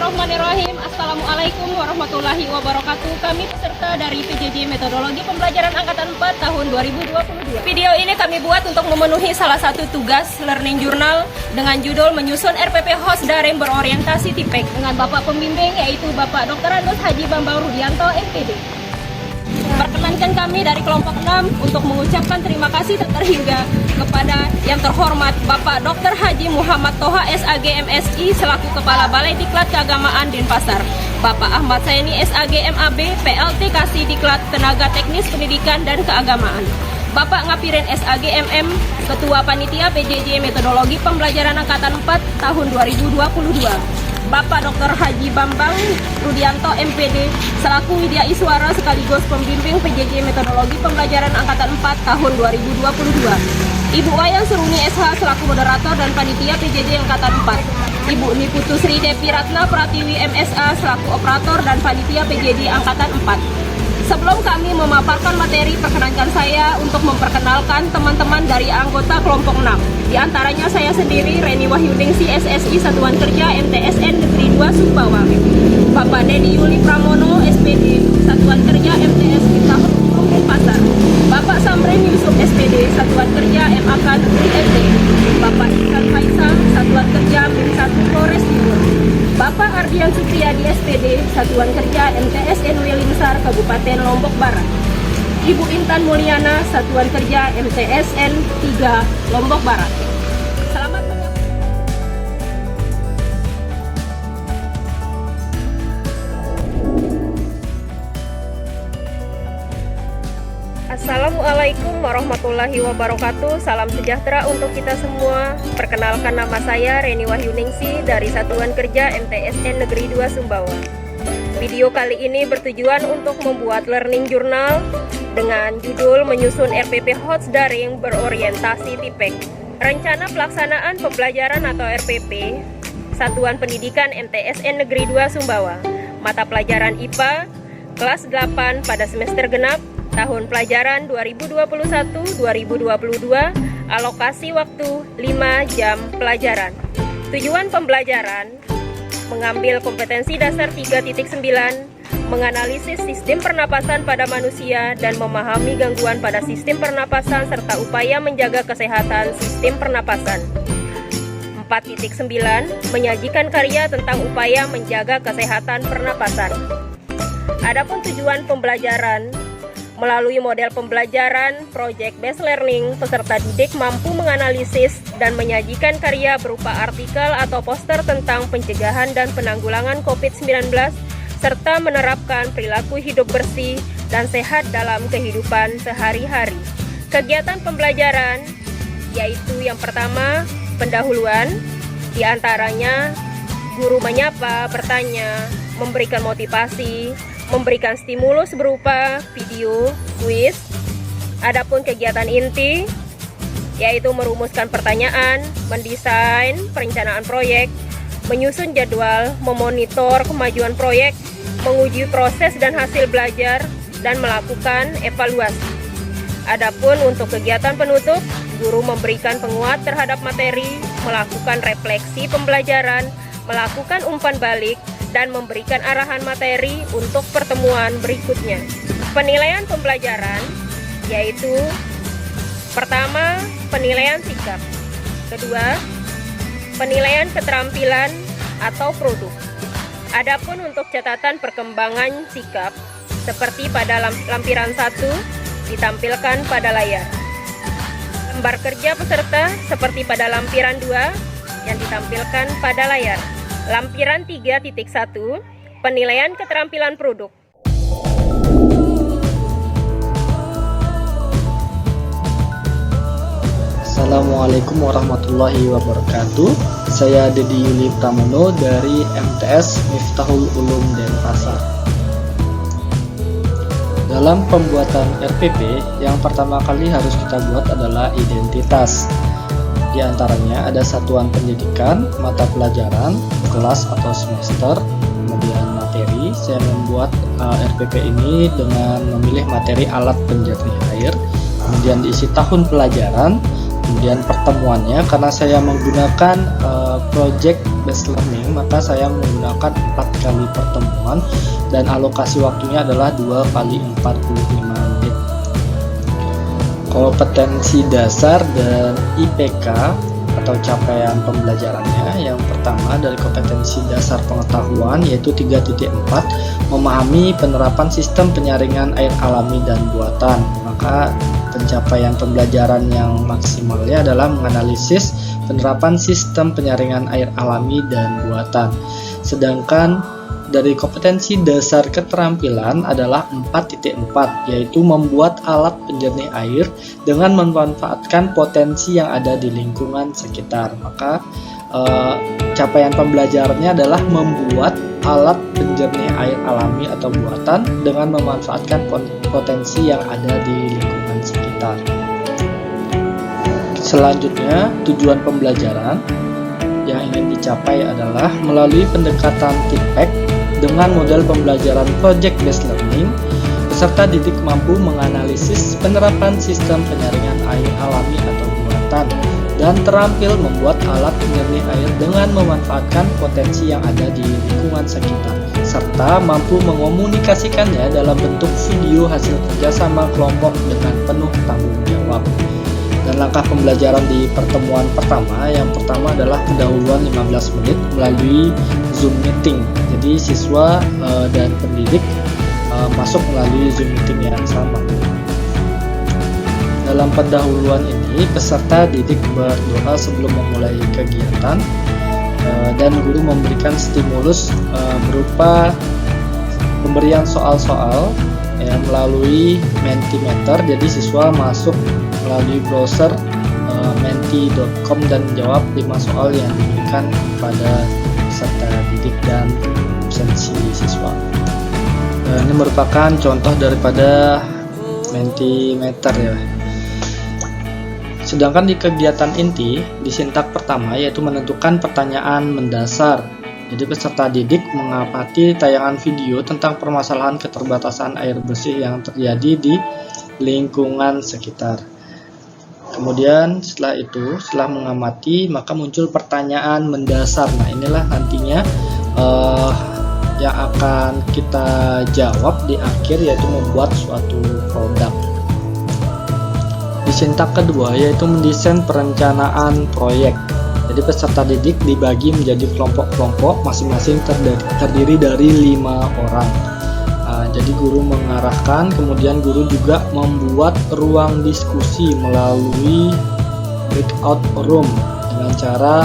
Bismillahirrahmanirrahim. Assalamualaikum warahmatullahi wabarakatuh. Kami peserta dari PJJ Metodologi Pembelajaran Angkatan 4 tahun 2022. Video ini kami buat untuk memenuhi salah satu tugas learning journal dengan judul menyusun RPP host daring berorientasi TIPEK dengan Bapak Pembimbing yaitu Bapak Dr. Andus Haji Bambang Rudianto, MPD. Perkenankan kami dari kelompok 6 untuk mengucapkan terima kasih terhingga kepada yang terhormat Bapak Dr. Haji Muhammad Toha SAG MSI selaku Kepala Balai Diklat Keagamaan Denpasar, Bapak Ahmad Saini SAG MAB PLT Kasih Diklat Tenaga Teknis Pendidikan dan Keagamaan, Bapak Ngapiren SAG MM Ketua Panitia PJJ Metodologi Pembelajaran Angkatan 4 tahun 2022, Bapak Dr. Haji Bambang Rudianto MPD selaku Widya Iswara sekaligus pembimbing PJJ Metodologi Pembelajaran Angkatan 4 tahun 2022. Ibu Wayang Seruni SH selaku moderator dan panitia PJJ Angkatan 4. Ibu Niputu Sri Devi Ratna Pratiwi MSA selaku operator dan panitia PJJ Angkatan 4. Sebelum kami memaparkan materi, perkenankan saya untuk memperkenalkan teman-teman dari anggota kelompok 6. Di antaranya saya sendiri, Reni Wahyuningsi SSI Satuan Kerja MTSN Negeri 2 Sumbawa. Bapak Dedi Yuli Pramono SPD Satuan Kerja MTS Miftahul Ulum Denpasar. Bapak Samrin Yusuf SPD Satuan Kerja MAK Negeri NT. Bapak Ikan Faisal Satuan Kerja MIN 1 Flores Timur. Bapak Ardian Supriyadi SPD Satuan Kerja MTSN Wilingsar Kabupaten Lombok Barat. Ibu Intan Mulyana Satuan Kerja MTSN 3 Lombok Barat. Selamat menyampaikan. Assalamualaikum warahmatullahi wabarakatuh. Salam sejahtera untuk kita semua. Perkenalkan, nama saya Reni Wahyuningsi dari Satuan Kerja MTSN Negeri 2 Sumbawa. Video kali ini bertujuan untuk membuat learning journal dengan judul menyusun RPP host daring berorientasi TIPEK. Rencana pelaksanaan pembelajaran atau RPP Satuan Pendidikan MTSN Negeri 2 Sumbawa. Mata pelajaran IPA kelas 8 pada semester genap tahun pelajaran 2021-2022, alokasi waktu 5 jam pelajaran. Tujuan pembelajaran mengambil kompetensi dasar 3.9, menganalisis sistem pernapasan pada manusia dan memahami gangguan pada sistem pernapasan serta upaya menjaga kesehatan sistem pernapasan. 4.9, menyajikan karya tentang upaya menjaga kesehatan pernapasan. Adapun tujuan pembelajaran, melalui model pembelajaran Project Based Learning, peserta didik mampu menganalisis dan menyajikan karya berupa artikel atau poster tentang pencegahan dan penanggulangan COVID-19 serta menerapkan perilaku hidup bersih dan sehat dalam kehidupan sehari-hari. Kegiatan pembelajaran yaitu yang pertama, pendahuluan, diantaranya guru menyapa, bertanya, memberikan motivasi, memberikan stimulus berupa video, kuis. Adapun kegiatan inti yaitu merumuskan pertanyaan, mendesain perencanaan proyek, menyusun jadwal, memonitor kemajuan proyek, menguji proses dan hasil belajar, dan melakukan evaluasi. Adapun untuk kegiatan penutup, guru memberikan penguat terhadap materi, melakukan refleksi pembelajaran, melakukan umpan balik, dan memberikan arahan materi untuk pertemuan berikutnya. Penilaian pembelajaran yaitu pertama, penilaian sikap. Kedua, penilaian keterampilan atau produk. Adapun untuk catatan perkembangan sikap seperti pada lampiran 1 ditampilkan pada layar. Lembar kerja peserta seperti pada lampiran 2 yang ditampilkan pada layar. Lampiran 3.1, penilaian keterampilan produk. Assalamualaikum warahmatullahi wabarakatuh. Saya Dedi Yuli Pramono dari MTS Miftahul Ulum Denpasar. Dalam pembuatan RPP, yang pertama kali harus kita buat adalah identitas. Di antaranya ada satuan pendidikan, mata pelajaran, kelas atau semester, kemudian materi. Saya membuat RPP ini dengan memilih materi alat penjernih air, kemudian diisi tahun pelajaran, kemudian pertemuannya karena saya menggunakan Project based learning, maka saya menggunakan 4 kali pertemuan dan alokasi waktunya adalah 2 kali 45 menit. Kompetensi dasar dan IPK atau capaian pembelajarannya, yang pertama dari kompetensi dasar pengetahuan yaitu 3.4, memahami penerapan sistem penyaringan air alami dan buatan. Maka pencapaian pembelajaran yang maksimalnya adalah menganalisis penerapan sistem penyaringan air alami dan buatan. Sedangkan dari kompetensi dasar keterampilan adalah 4.4, yaitu membuat alat penjernih air dengan memanfaatkan potensi yang ada di lingkungan sekitar. Maka capaian pembelajarannya adalah membuat alat penjernih air alami atau buatan dengan memanfaatkan potensi yang ada di lingkungan sekitar. Selanjutnya, tujuan pembelajaran yang ingin dicapai adalah melalui pendekatan TIPEC dengan model pembelajaran Project Based Learning, peserta didik mampu menganalisis penerapan sistem penyaringan air alami atau buatan dan terampil membuat alat penjernih air dengan memanfaatkan potensi yang ada di lingkungan sekitar, serta mampu mengomunikasikannya dalam bentuk video hasil kerjasama kelompok dengan penuh tanggung jawab. Dan langkah pembelajaran di pertemuan pertama, yang pertama adalah pendahuluan 15 menit melalui Zoom meeting. Jadi siswa dan pendidik masuk melalui Zoom meeting yang sama. Dalam pendahuluan ini, peserta didik berdoa sebelum memulai kegiatan dan guru memberikan stimulus berupa pemberian soal-soal melalui Mentimeter. Jadi siswa masuk melalui browser menti.com dan menjawab 5 soal yang diberikan kepada peserta didik dan absensi siswa. Ini merupakan contoh daripada Mentimeter ya. Sedangkan di kegiatan inti, di sintak pertama yaitu menentukan pertanyaan mendasar. Jadi peserta didik mengamati tayangan video tentang permasalahan keterbatasan air bersih yang terjadi di lingkungan sekitar. Kemudian setelah mengamati, maka muncul pertanyaan mendasar. Nah, inilah nantinya yang akan kita jawab di akhir, yaitu membuat suatu produk. Di sintak kedua yaitu mendesain perencanaan proyek. Jadi peserta didik dibagi menjadi kelompok-kelompok, masing-masing terdiri dari 5 orang. Jadi guru mengarahkan, kemudian guru juga membuat ruang diskusi melalui breakout room dengan cara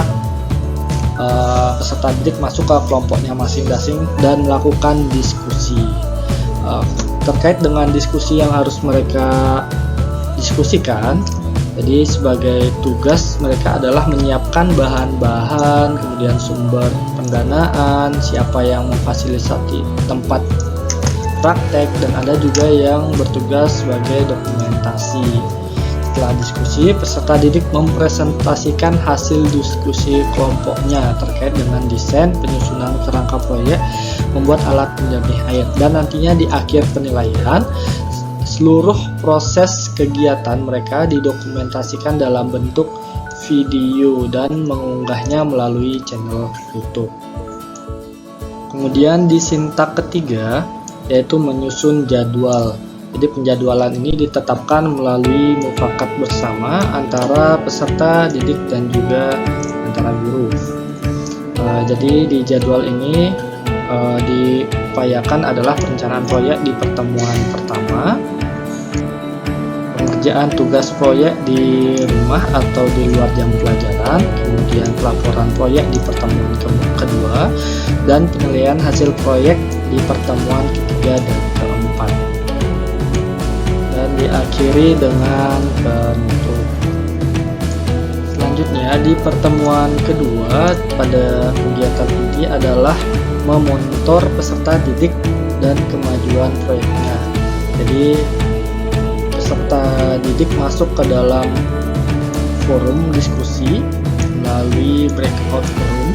peserta didik masuk ke kelompoknya masing-masing dan melakukan diskusi terkait dengan diskusi yang harus mereka diskusikan. Jadi sebagai tugas mereka adalah menyiapkan bahan-bahan, kemudian sumber pendanaan, siapa yang memfasilitasi tempat praktek, dan ada juga yang bertugas sebagai dokumentasi. Setelah diskusi, peserta didik mempresentasikan hasil diskusi kelompoknya terkait dengan desain, penyusunan kerangka proyek, membuat alat penjernih air, dan nantinya di akhir penilaian seluruh proses kegiatan mereka didokumentasikan dalam bentuk video dan mengunggahnya melalui channel YouTube. Kemudian di sintak ketiga yaitu menyusun jadwal. Jadi penjadwalan ini ditetapkan melalui mufakat bersama antara peserta didik dan juga antara guru. Jadi di jadwal ini diupayakan adalah perencanaan proyek di pertemuan pertama, pengerjaan tugas proyek di rumah atau di luar jam pelajaran, kemudian pelaporan proyek di pertemuan kedua, dan penilaian hasil proyek di pertemuan ketiga dan keempat. Dan diakhiri dengan penutup. Selanjutnya di pertemuan kedua pada kegiatan ini adalah memonitor peserta didik dan kemajuan proyeknya. Jadi peserta didik masuk ke dalam forum diskusi melalui breakout room,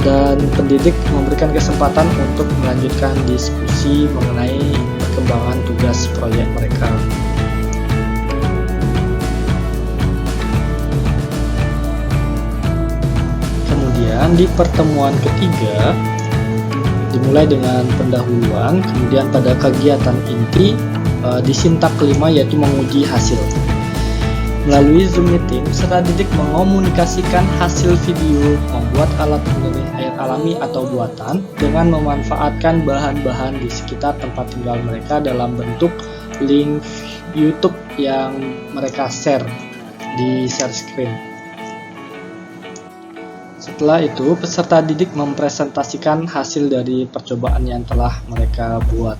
dan pendidik memberikan kesempatan untuk melanjutkan diskusi mengenai perkembangan tugas proyek mereka. Dan di pertemuan ketiga dimulai dengan pendahuluan, kemudian pada kegiatan inti di sintak kelima yaitu menguji hasil. Melalui Zoom Meeting, peserta didik mengomunikasikan hasil video membuat alat penurun air alami atau buatan dengan memanfaatkan bahan-bahan di sekitar tempat tinggal mereka dalam bentuk link YouTube yang mereka share di share screen. Setelah itu, peserta didik mempresentasikan hasil dari percobaan yang telah mereka buat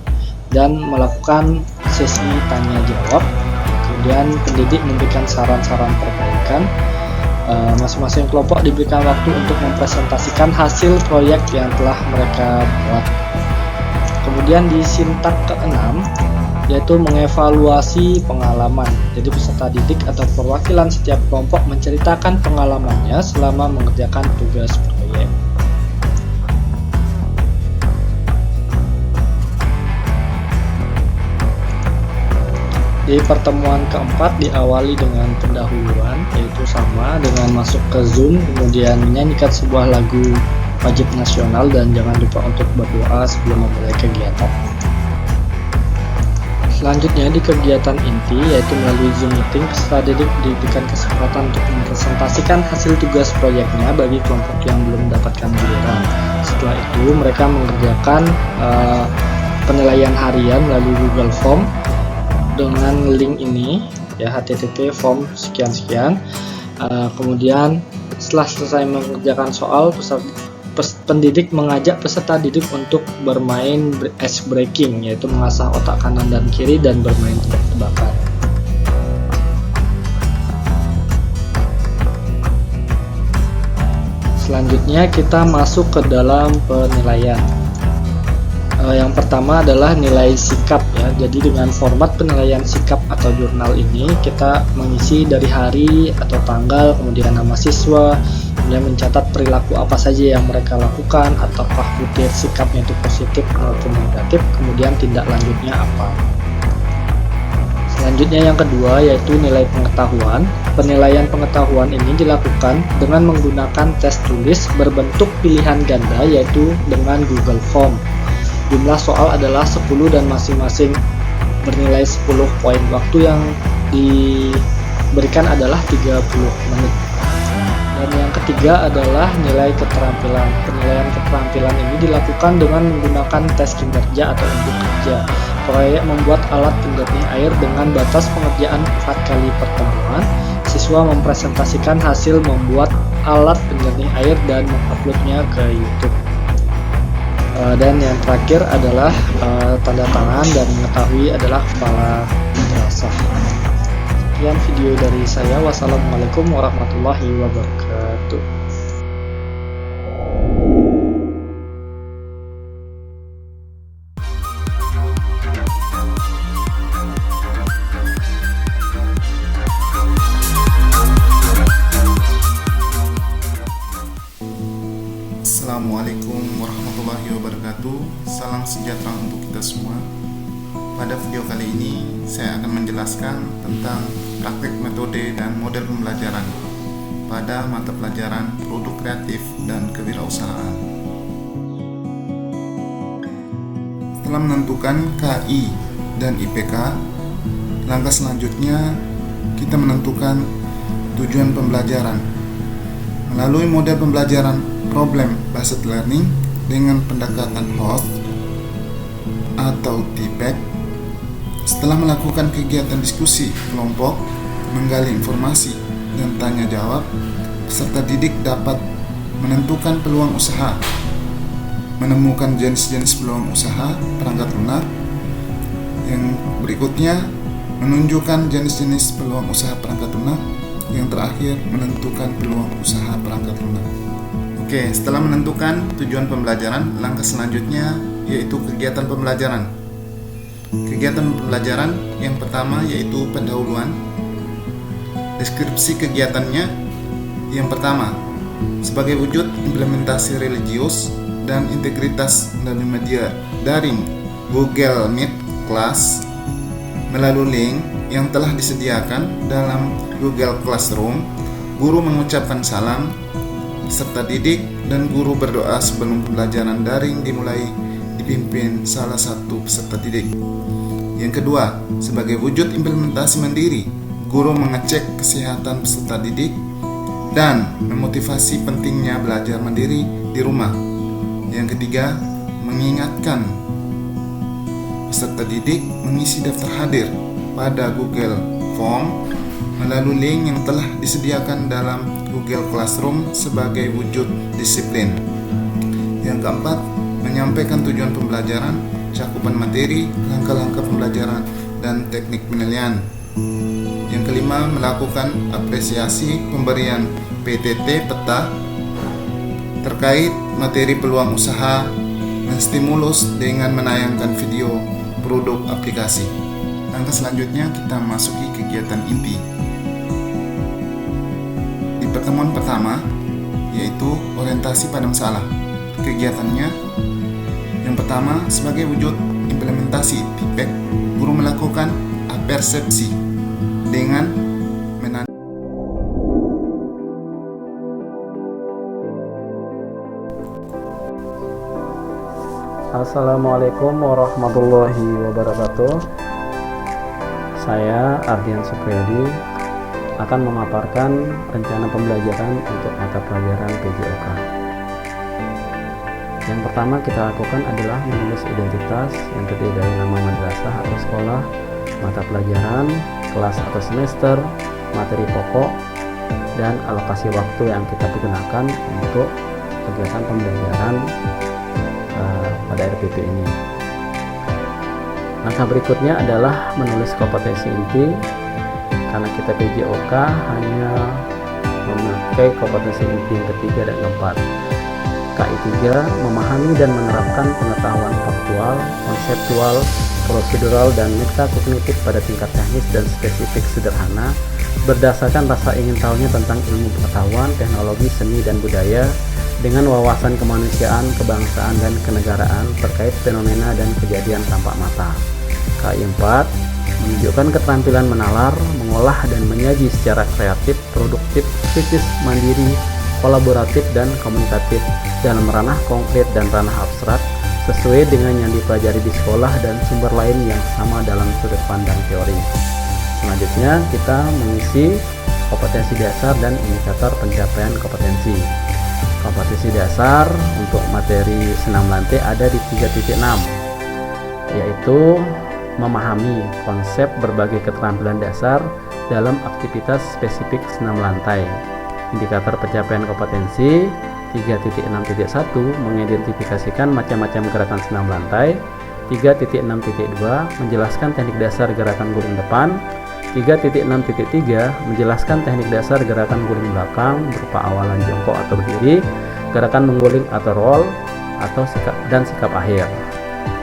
dan melakukan sesi tanya jawab. Kemudian pendidik memberikan saran-saran perbaikan. Masing-masing kelompok diberikan waktu untuk mempresentasikan hasil proyek yang telah mereka buat. Kemudian di sintak ke-6 yaitu mengevaluasi pengalaman. Jadi peserta didik atau perwakilan setiap kelompok menceritakan pengalamannya selama mengerjakan tugas proyek. Di pertemuan keempat diawali dengan pendahuluan, yaitu sama dengan masuk ke Zoom, kemudian menyanyikan sebuah lagu wajib nasional dan jangan lupa untuk berdoa sebelum memulai kegiatan. Selanjutnya di kegiatan inti, yaitu melalui Zoom Meeting, peserta didik diberikan kesempatan untuk mempresentasikan hasil tugas proyeknya bagi kelompok yang belum mendapatkan giliran. Setelah itu mereka mengerjakan penilaian harian melalui Google Form dengan link ini, ya, http form sekian-sekian. Kemudian setelah selesai mengerjakan soal, pendidik mengajak peserta didik untuk bermain ice breaking, yaitu mengasah otak kanan dan kiri dan bermain tebak-tebakan. Selanjutnya kita masuk ke dalam penilaian. Yang pertama adalah nilai sikap, ya. Jadi dengan format penilaian sikap atau jurnal ini kita mengisi dari hari atau tanggal, kemudian nama siswa, kemudian mencatat perilaku apa saja yang mereka lakukan, ataukah butir sikapnya itu positif maupun negatif, kemudian tindak lanjutnya apa. Selanjutnya yang kedua yaitu nilai pengetahuan. Penilaian pengetahuan ini dilakukan dengan menggunakan tes tulis berbentuk pilihan ganda, yaitu dengan Google Form. Jumlah soal adalah 10 dan masing-masing bernilai 10 poin. Waktu yang diberikan adalah 30 menit. Dan yang ketiga adalah nilai keterampilan. Penilaian keterampilan ini dilakukan dengan menggunakan tes kinerja atau unjuk kerja. Proyek membuat alat penjernih air dengan batas pengerjaan 4 kali pertemuan. Siswa mempresentasikan hasil membuat alat penjernih air dan menguploadnya ke YouTube. Dan yang terakhir adalah tanda tangan dan mengetahui adalah kepala madrasah. Sekian video dari saya. Wassalamualaikum warahmatullahi wabarakatuh. Assalamualaikum warahmatullahi wabarakatuh. Salam sejahtera untuk kita semua. Pada video kali ini saya akan menjelaskan tentang praktik metode dan model pembelajaran pada mata pelajaran produk kreatif dan kewirausahaan. Setelah menentukan KI dan IPK, langkah selanjutnya kita menentukan tujuan pembelajaran melalui model pembelajaran problem based learning dengan pendekatan HOT atau TPEC. Setelah melakukan kegiatan diskusi kelompok, menggali informasi dan tanya jawab, peserta didik dapat menentukan peluang usaha, menemukan jenis-jenis peluang usaha perangkat lunak. Yang berikutnya menunjukkan jenis-jenis peluang usaha perangkat lunak. Yang terakhir menentukan peluang usaha perangkat lunak. Oke, setelah menentukan tujuan pembelajaran, langkah selanjutnya yaitu kegiatan pembelajaran. Kegiatan pembelajaran yang pertama yaitu pendahuluan. Deskripsi kegiatannya yang pertama, sebagai wujud implementasi religius dan integritas melalui media daring Google Meet Class melalui link yang telah disediakan dalam Google Classroom, guru mengucapkan salam peserta didik dan guru berdoa sebelum pembelajaran daring dimulai dipimpin salah satu peserta didik. Yang kedua, sebagai wujud implementasi mandiri, guru mengecek kesehatan peserta didik dan memotivasi pentingnya belajar mandiri di rumah. Yang ketiga, mengingatkan peserta didik mengisi daftar hadir pada Google Form melalui link yang telah disediakan dalam Google Classroom sebagai wujud disiplin. Yang keempat, menyampaikan tujuan pembelajaran, cakupan materi, langkah-langkah pembelajaran, dan teknik penilaian. Yang kelima, melakukan apresiasi pemberian PTT peta terkait materi peluang usaha dan stimulus dengan menayangkan video produk aplikasi. Langkah selanjutnya kita masuki kegiatan inti. Di pertemuan pertama, yaitu orientasi pada masalah. Kegiatannya yang pertama, sebagai wujud implementasi TPEK, guru melakukan apersepsi dengan Assalamualaikum warahmatullahi wabarakatuh. Saya Ardian Supriyadi akan memaparkan rencana pembelajaran untuk mata pelajaran PJOK. Yang pertama kita lakukan adalah menulis identitas yang terdiri dari nama madrasah atau sekolah, mata pelajaran, kelas atau semester, materi pokok, dan alokasi waktu yang kita gunakan untuk kegiatan pembelajaran pada RPP ini. Langkah berikutnya adalah menulis kompetensi inti, karena kita PJOK hanya memakai kompetensi inti yang ketiga dan keempat. KI3, memahami dan menerapkan pengetahuan faktual, konseptual, prosedural, dan metakognitif pada tingkat teknis dan spesifik sederhana berdasarkan rasa ingin tahunya tentang ilmu pengetahuan, teknologi, seni, dan budaya dengan wawasan kemanusiaan, kebangsaan, dan kenegaraan terkait fenomena dan kejadian tampak mata. KI4, menunjukkan keterampilan menalar, mengolah, dan menyaji secara kreatif, produktif, kritis, mandiri, kolaboratif, dan komunikatif dalam ranah konkret dan ranah abstrak sesuai dengan yang dipelajari di sekolah dan sumber lain yang sama dalam sudut pandang teori. Selanjutnya kita mengisi kompetensi dasar dan indikator pencapaian kompetensi. Kompetensi dasar untuk materi senam lantai ada di 3.6, yaitu memahami konsep berbagai keterampilan dasar dalam aktivitas spesifik senam lantai. Indikator pencapaian kompetensi 3.6.1 mengidentifikasikan macam-macam gerakan senam lantai. 3.6.2 menjelaskan teknik dasar gerakan guling depan. 3.6.3 menjelaskan teknik dasar gerakan guling belakang berupa awalan jongkok atau berdiri, gerakan mengguling atau roll, atau sikap akhir.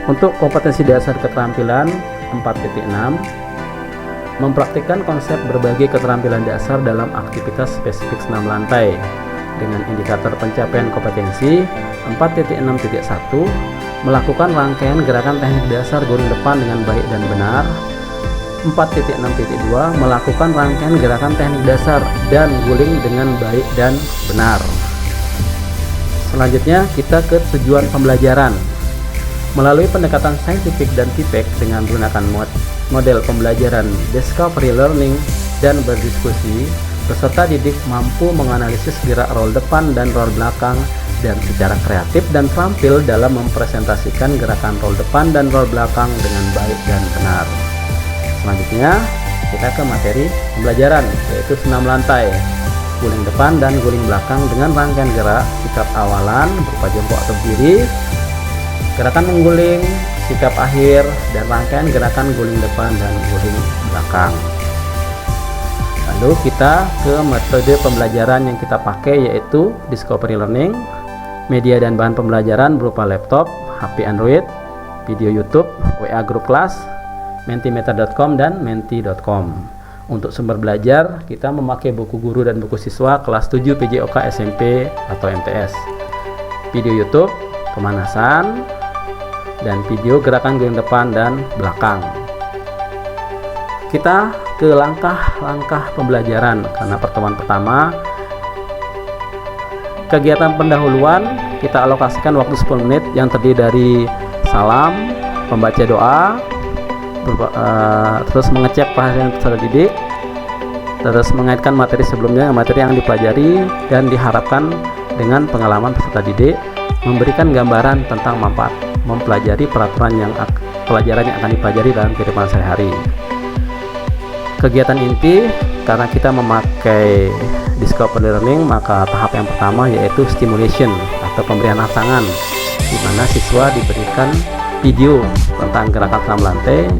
Untuk kompetensi dasar keterampilan 4.6, mempraktikkan konsep berbagai keterampilan dasar dalam aktivitas spesifik senam lantai. Dengan indikator pencapaian kompetensi 4.6.1, melakukan rangkaian gerakan teknik dasar guling depan dengan baik dan benar. 4.6.2 melakukan rangkaian gerakan teknik dasar dan guling dengan baik dan benar. Selanjutnya kita ke tujuan pembelajaran. Melalui pendekatan saintifik dan TPEK dengan menggunakan model pembelajaran discovery learning dan berdiskusi, peserta didik mampu menganalisis gerak roll depan dan roll belakang dan secara kreatif dan terampil dalam mempresentasikan gerakan roll depan dan roll belakang dengan baik dan benar. Selanjutnya kita ke materi pembelajaran, yaitu senam lantai, guling depan dan guling belakang dengan rangkaian gerak sikap awalan berupa jongkok atau berdiri, gerakan mengguling, sikap akhir, dan rangkaian gerakan guling depan dan guling belakang. Lalu kita ke metode pembelajaran yang kita pakai, yaitu discovery learning, media dan bahan pembelajaran berupa laptop, HP Android, video YouTube, WA grup kelas, mentimeter.com dan menti.com. Untuk sumber belajar, kita memakai buku guru dan buku siswa kelas 7 PJOK SMP atau MTS. Video YouTube, pemanasan, dan video gerakan guling depan dan belakang. Kita ke langkah-langkah pembelajaran, karena pertemuan pertama kegiatan pendahuluan kita alokasikan waktu 10 menit yang terdiri dari salam, membaca doa, terus mengecek perhatian peserta didik, terus mengaitkan materi sebelumnya materi yang dipelajari, dan diharapkan dengan pengalaman peserta didik memberikan gambaran tentang manfaat mempelajari pelajaran yang akan dipelajari dalam kehidupan sehari-hari. Kegiatan inti, karena kita memakai discovery learning, maka tahap yang pertama yaitu stimulation atau pemberian rangsangan, di mana siswa diberikan video tentang gerakan senam lantai,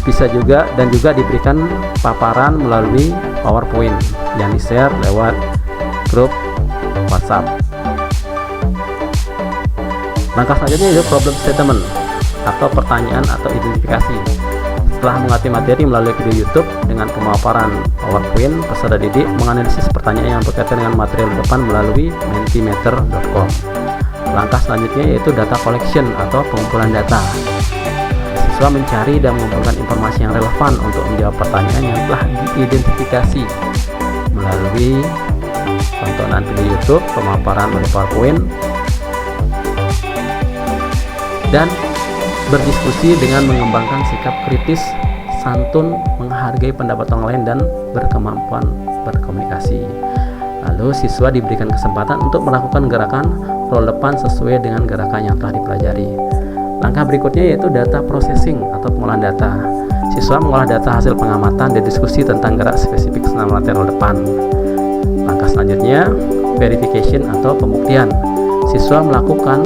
bisa juga diberikan paparan melalui PowerPoint yang di-share lewat grup WhatsApp. Langkah selanjutnya yaitu problem statement atau pertanyaan atau identifikasi. Setelah mengerti materi melalui video YouTube dengan pemaparan PowerPoint, peserta didik menganalisis pertanyaan yang berkaitan dengan material depan melalui mentimeter.com. Langkah selanjutnya yaitu data collection atau pengumpulan data. Siswa mencari dan mengumpulkan informasi yang relevan untuk menjawab pertanyaan yang telah diidentifikasi melalui tontonan video YouTube, pemaparan melalui PowerPoint, dan berdiskusi dengan mengembangkan sikap kritis, santun, menghargai pendapat orang lain, dan berkemampuan berkomunikasi. Lalu siswa diberikan kesempatan untuk melakukan gerakan roll depan sesuai dengan gerakan yang telah dipelajari. Langkah berikutnya yaitu data processing atau pengolahan data. Siswa mengolah data hasil pengamatan dan diskusi tentang gerak spesifik senam lantai roll depan. Langkah selanjutnya verification atau pembuktian. Siswa melakukan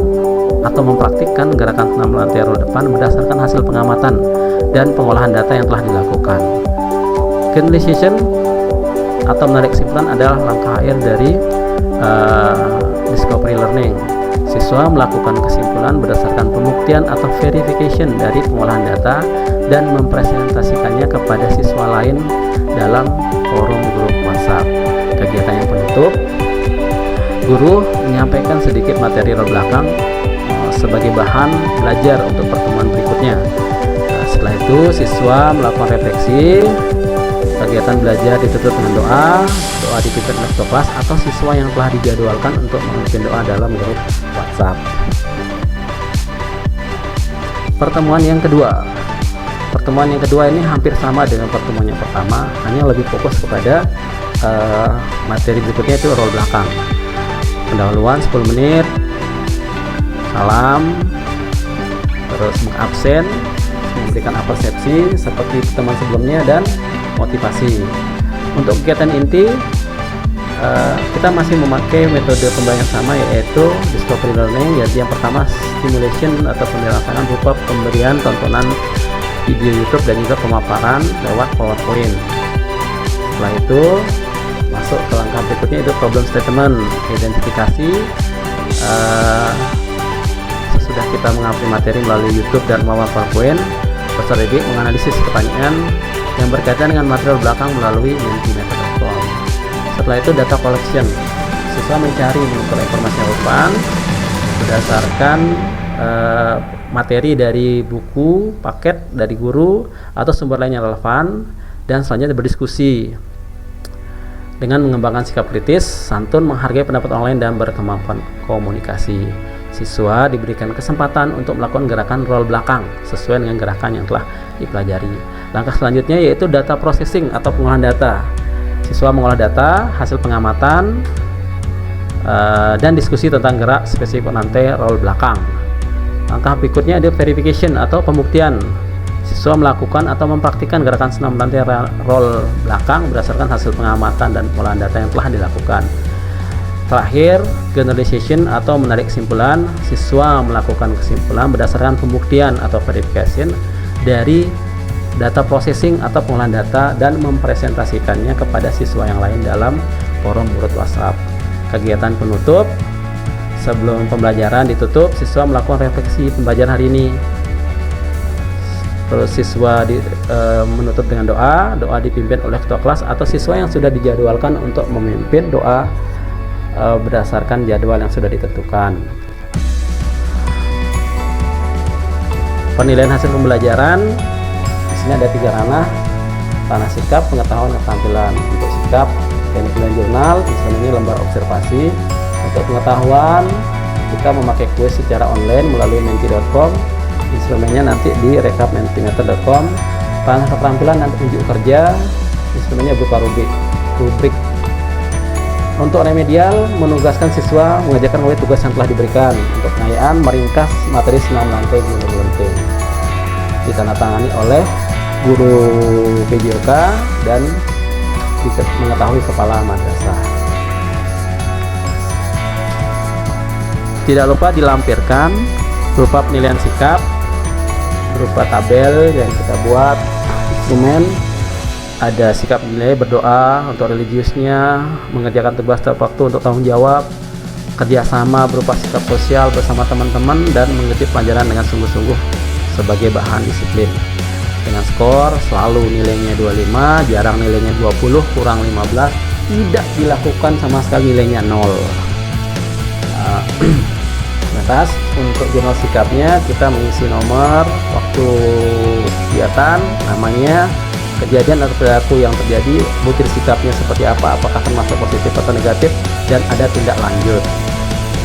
atau mempraktikkan gerakan senam lantai roll depan berdasarkan hasil pengamatan dan pengolahan data yang telah dilakukan. Generalization atau menarik kesimpulan adalah langkah akhir dari discovery learning. Siswa melakukan kesimpulan berdasarkan pembuktian atau verification dari pengolahan data dan mempresentasikannya kepada siswa lain dalam forum grup WhatsApp. Kegiatan yang penutup, guru menyampaikan sedikit materi roll belakang sebagai bahan belajar untuk pertemuan berikutnya. Setelah itu siswa melakukan refleksi. Kegiatan belajar ditutup dengan doa dipimpin oleh ketua kelas atau siswa yang telah dijadwalkan untuk memimpin doa dalam grup WhatsApp. Pertemuan yang kedua ini hampir sama dengan pertemuan yang pertama, hanya lebih fokus kepada materi berikutnya itu roll belakang. Pendahuluan 10 menit, salam, terus mengabsen, memberikan persepsi seperti teman sebelumnya, dan motivasi. Untuk kegiatan inti, kita masih memakai metode pembelajaran yang sama, yaitu discovery learning. Jadi yang pertama stimulation atau penjelasan berupa pemberian tontonan video YouTube dan juga pemaparan lewat PowerPoint. Setelah itu masuk ke langkah berikutnya, itu problem statement, identifikasi. Sesudah kita mengambil materi melalui YouTube dan PowerPoint, peserta didik menganalisis pertanyaan yang berkaitan dengan material belakang melalui mentimeter.com. Setelah itu data collection. Siswa mencari mengumpulkan informasi yang relevan berdasarkan materi dari buku, paket dari guru, atau sumber lain yang relevan, dan selanjutnya berdiskusi dengan mengembangkan sikap kritis, santun, menghargai pendapat orang lain, dan berkemampuan komunikasi. Siswa diberikan kesempatan untuk melakukan gerakan roll belakang sesuai dengan gerakan yang telah dipelajari. Langkah selanjutnya yaitu data processing atau pengolahan data. Siswa mengolah data hasil pengamatan dan diskusi tentang gerak spesifik lantai roll belakang. Langkah berikutnya ada verification atau pembuktian. Siswa melakukan atau mempraktikkan gerakan senam lantai roll belakang berdasarkan hasil pengamatan dan pengolahan data yang telah dilakukan. Terakhir, generalization atau menarik kesimpulan. Siswa melakukan kesimpulan berdasarkan pembuktian atau verification dari data processing atau pengolahan data dan mempresentasikannya kepada siswa yang lain dalam forum grup WhatsApp. Kegiatan penutup, sebelum pembelajaran ditutup, siswa melakukan refleksi pembelajaran hari ini. Terus siswa menutup dengan doa dipimpin oleh ketua kelas atau siswa yang sudah dijadwalkan untuk memimpin doa berdasarkan jadwal yang sudah ditentukan. Penilaian hasil pembelajaran. Di sini ada 3 ranah sikap, pengetahuan, keterampilan. Untuk sikap, teknik penilaian jurnal, instrumen ini lembar observasi. Untuk pengetahuan, kita memakai kuis secara online melalui menti.com. Instrumennya nanti di rekapmentimeter.com. Panel keterampilan nanti unjuk kerja, instrumennya berupa rubrik. Untuk remedial, menugaskan siswa mengerjakan kembali tugas yang telah diberikan. Untuk pengayaan, meringkas materi senam lantai gunung lenting. Ditandatangani oleh guru PJOK dan mengetahui kepala madrasah. Tidak lupa dilampirkan berupa penilaian sikap, berupa tabel yang kita buat, instrumen. Ada sikap nilai berdoa untuk religiusnya, mengerjakan tugas tepat waktu untuk tanggung jawab, kerjasama berupa sikap sosial bersama teman-teman, dan mengerti pelajaran dengan sungguh-sungguh sebagai bahan disiplin. Dengan skor selalu nilainya 25, jarang nilainya 20, kurang 15, tidak dilakukan sama sekali nilainya 0. Atas untuk jurnal sikapnya kita mengisi nomor, waktu kegiatan, namanya, kejadian atau perilaku yang terjadi, butir sikapnya seperti apa, apakah termasuk positif atau negatif, dan ada tindak lanjut.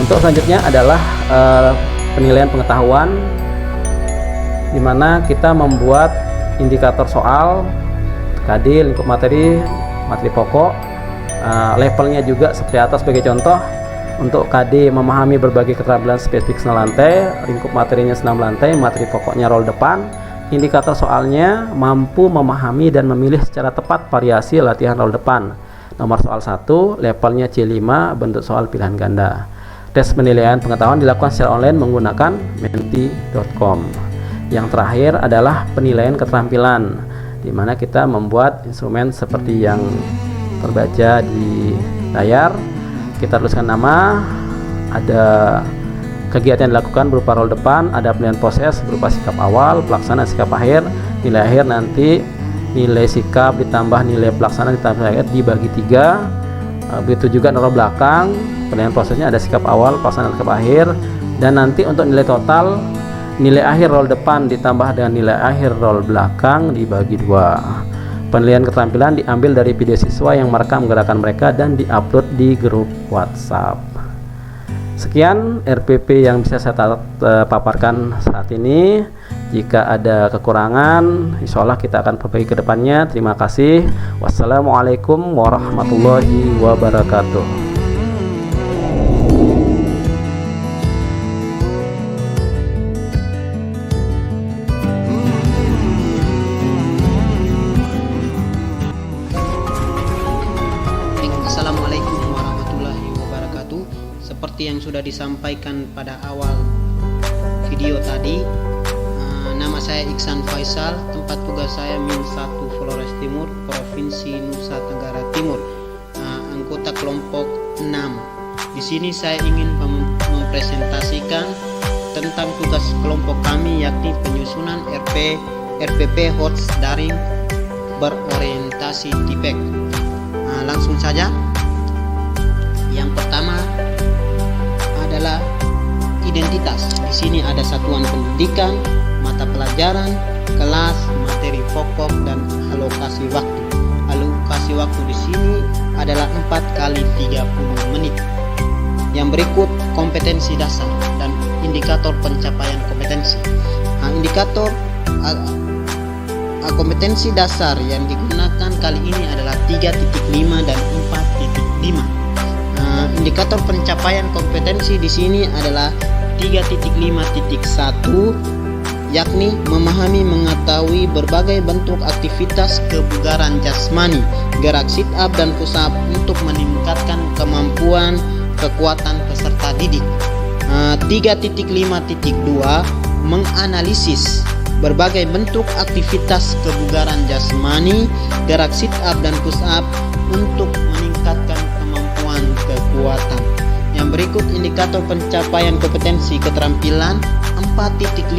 Untuk selanjutnya adalah penilaian pengetahuan, di mana kita membuat indikator soal, KD, lingkup materi pokok, levelnya juga seperti atas sebagai contoh. Untuk KD memahami berbagai keterampilan spesifik senam lantai, lingkup materinya senam lantai, materi pokoknya roll depan. Indikator soalnya mampu memahami dan memilih secara tepat variasi latihan roll depan. Nomor soal 1, levelnya C5, bentuk soal pilihan ganda. Tes penilaian pengetahuan dilakukan secara online menggunakan menti.com. Yang terakhir adalah penilaian keterampilan, di mana kita membuat instrumen seperti yang terbaca di layar. Kita tuliskan nama, ada kegiatan yang dilakukan berupa roll depan, ada penilaian proses berupa sikap awal, pelaksanaan, sikap akhir. Nilai akhir nanti nilai sikap ditambah nilai pelaksanaan ditambah nilai akhir dibagi 3. Begitu juga roll belakang, penilaian prosesnya ada sikap awal, pelaksanaan, sikap akhir. Dan nanti untuk nilai total, nilai akhir roll depan ditambah dengan nilai akhir roll belakang dibagi 2. Penilaian keterampilan diambil dari video siswa yang merekam gerakan mereka dan diupload di grup WhatsApp. Sekian RPP yang bisa saya paparkan saat ini. Jika ada kekurangan, insya Allah kita akan perbaiki ke depannya. Terima kasih. Wassalamualaikum warahmatullahi wabarakatuh. Assalamualaikum warahmatullahi wabarakatuh. Seperti yang sudah disampaikan pada awal video tadi, nama saya Iksan Faisal, tempat tugas saya Min 1 Flores Timur, Provinsi Nusa Tenggara Timur, anggota kelompok 6. Di sini saya ingin mempresentasikan tentang tugas kelompok kami, yakni penyusunan RPP HOTS daring berorientasi TIPEK. Langsung saja. Yang pertama adalah identitas. Di sini ada satuan pendidikan, mata pelajaran, kelas, materi pokok, dan alokasi waktu. Alokasi waktu di sini adalah 4 kali 30 menit. Yang berikut kompetensi dasar dan indikator pencapaian kompetensi. Indikator kompetensi dasar yang digunakan kali ini adalah 3.5 dan 4.5. Indikator pencapaian kompetensi di sini adalah 3.5.1, yakni memahami mengetahui berbagai bentuk aktivitas kebugaran jasmani, gerak sit up dan push up untuk meningkatkan kemampuan kekuatan peserta didik. 3.5.2 menganalisis berbagai bentuk aktivitas kebugaran jasmani, gerak sit up dan push up untuk meningkatkan kemampuan kekuatan. Yang berikut indikator pencapaian kompetensi keterampilan 4.5.1,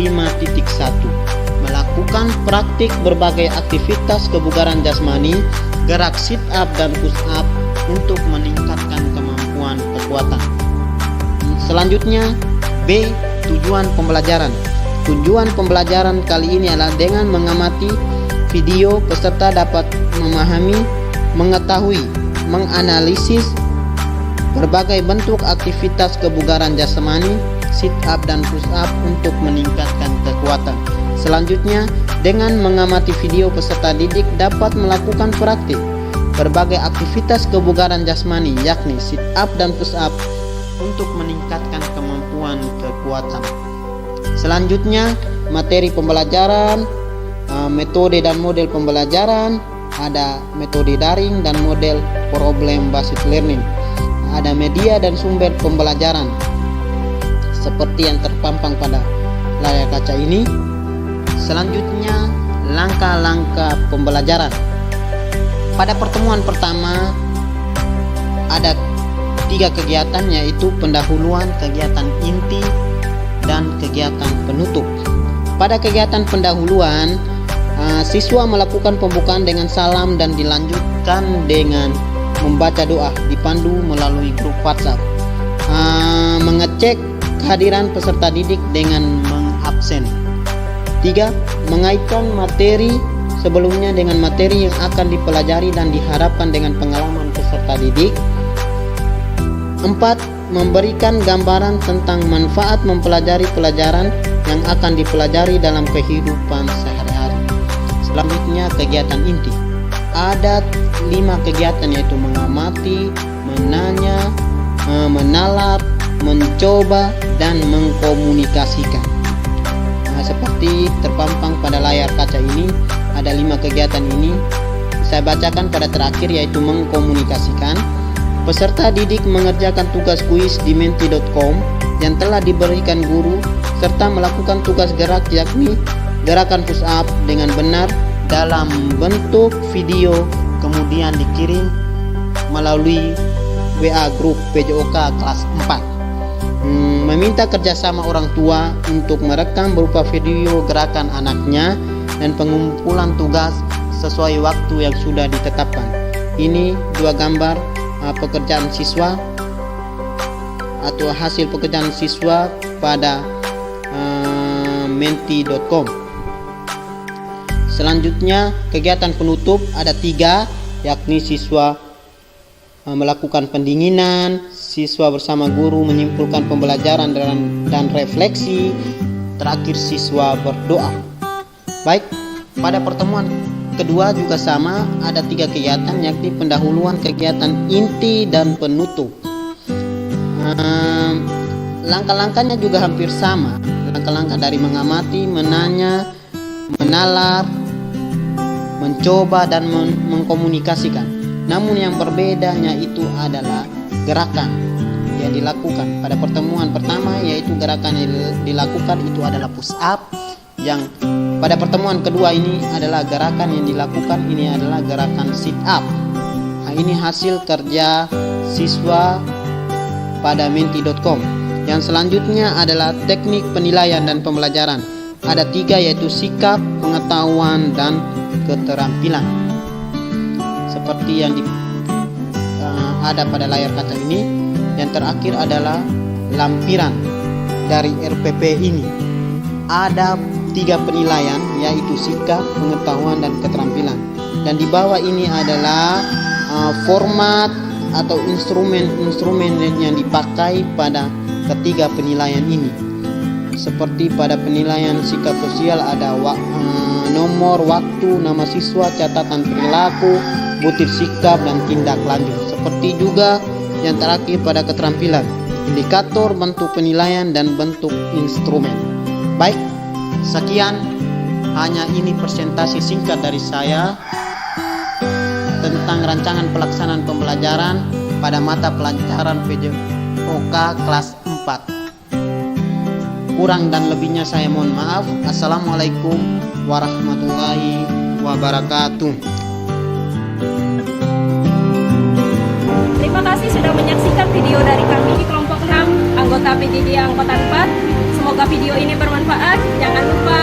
melakukan praktik berbagai aktivitas kebugaran jasmani, gerak sit up dan push up untuk meningkatkan kemampuan kekuatan. Selanjutnya B. Tujuan pembelajaran. Tujuan pembelajaran kali ini adalah dengan mengamati video, peserta dapat memahami, mengetahui menganalisis berbagai bentuk aktivitas kebugaran jasmani, sit up dan push up untuk meningkatkan kekuatan. Selanjutnya, dengan mengamati video peserta didik dapat melakukan praktik berbagai aktivitas kebugaran jasmani yakni sit up dan push up untuk meningkatkan kemampuan kekuatan. Selanjutnya, materi pembelajaran, metode dan model pembelajaran, ada metode daring dan model problem based learning. Ada media dan sumber pembelajaran seperti yang terpampang pada layar kaca ini. Selanjutnya, langkah-langkah pembelajaran. Pada pertemuan pertama ada 3 kegiatan, yaitu pendahuluan, kegiatan inti, dan kegiatan penutup. Pada kegiatan pendahuluan, siswa melakukan pembukaan dengan salam dan dilanjutkan dengan membaca doa dipandu melalui grup WhatsApp. Mengecek kehadiran peserta didik dengan mengabsen. 3. Mengaitkan materi sebelumnya dengan materi yang akan dipelajari dan diharapkan dengan pengalaman peserta didik. 4. Memberikan gambaran tentang manfaat mempelajari pelajaran yang akan dipelajari dalam kehidupan sehari-hari. Selanjutnya, kegiatan inti. Ada 5 kegiatan, yaitu mengamati, menanya, menalar, mencoba, dan mengkomunikasikan. Seperti terpampang pada layar kaca ini, ada 5 kegiatan ini. Saya bacakan pada terakhir, yaitu mengkomunikasikan. Peserta didik mengerjakan tugas kuis di menti.com yang telah diberikan guru serta melakukan tugas gerak yakni gerakan push up dengan benar dalam bentuk video, kemudian dikirim melalui WA grup PJOK kelas 4. Meminta kerjasama orang tua untuk merekam berupa video gerakan anaknya dan pengumpulan tugas sesuai waktu yang sudah ditetapkan. Ini 2 gambar pekerjaan siswa atau hasil pekerjaan siswa pada menti.com. Selanjutnya, kegiatan penutup ada 3, yakni siswa melakukan pendinginan, siswa bersama guru menyimpulkan pembelajaran dan refleksi, terakhir siswa berdoa. Baik, pada pertemuan kedua juga sama, ada 3 kegiatan, yakni pendahuluan, kegiatan inti, dan penutup. Langkah-langkahnya juga hampir sama. Langkah-langkah dari mengamati, menanya, menalar, mencoba, dan mengkomunikasikan. Namun yang berbedanya itu adalah gerakan yang dilakukan. Pada pertemuan pertama, yaitu gerakan yang dilakukan itu adalah push up. Yang pada pertemuan kedua ini adalah gerakan yang dilakukan, ini adalah gerakan sit up. Nah, ini hasil kerja siswa pada menti.com. Yang selanjutnya adalah teknik penilaian dan pembelajaran. Ada 3, yaitu sikap, pengetahuan, dan keterampilan. Seperti yang ada pada layar kaca ini. Yang terakhir adalah lampiran dari RPP ini. Ada 3 penilaian, yaitu sikap, pengetahuan, dan keterampilan. Dan di bawah ini adalah format atau instrumen-instrumen yang dipakai pada ketiga penilaian ini. Seperti pada penilaian sikap sosial ada nomor, waktu, nama siswa, catatan perilaku, butir sikap, dan tindak lanjut. Seperti juga yang terakhir pada keterampilan, indikator, bentuk penilaian, dan bentuk instrumen. Baik, sekian, hanya ini presentasi singkat dari saya tentang rancangan pelaksanaan pembelajaran pada mata pelajaran PJOK kelas 4. Kurang dan lebihnya saya mohon maaf. Assalamualaikum warahmatullahi wabarakatuh. Terima kasih sudah menyaksikan video dari kami di kelompok 6 anggota PJJ Angkatan 4. Semoga video ini bermanfaat. Jangan lupa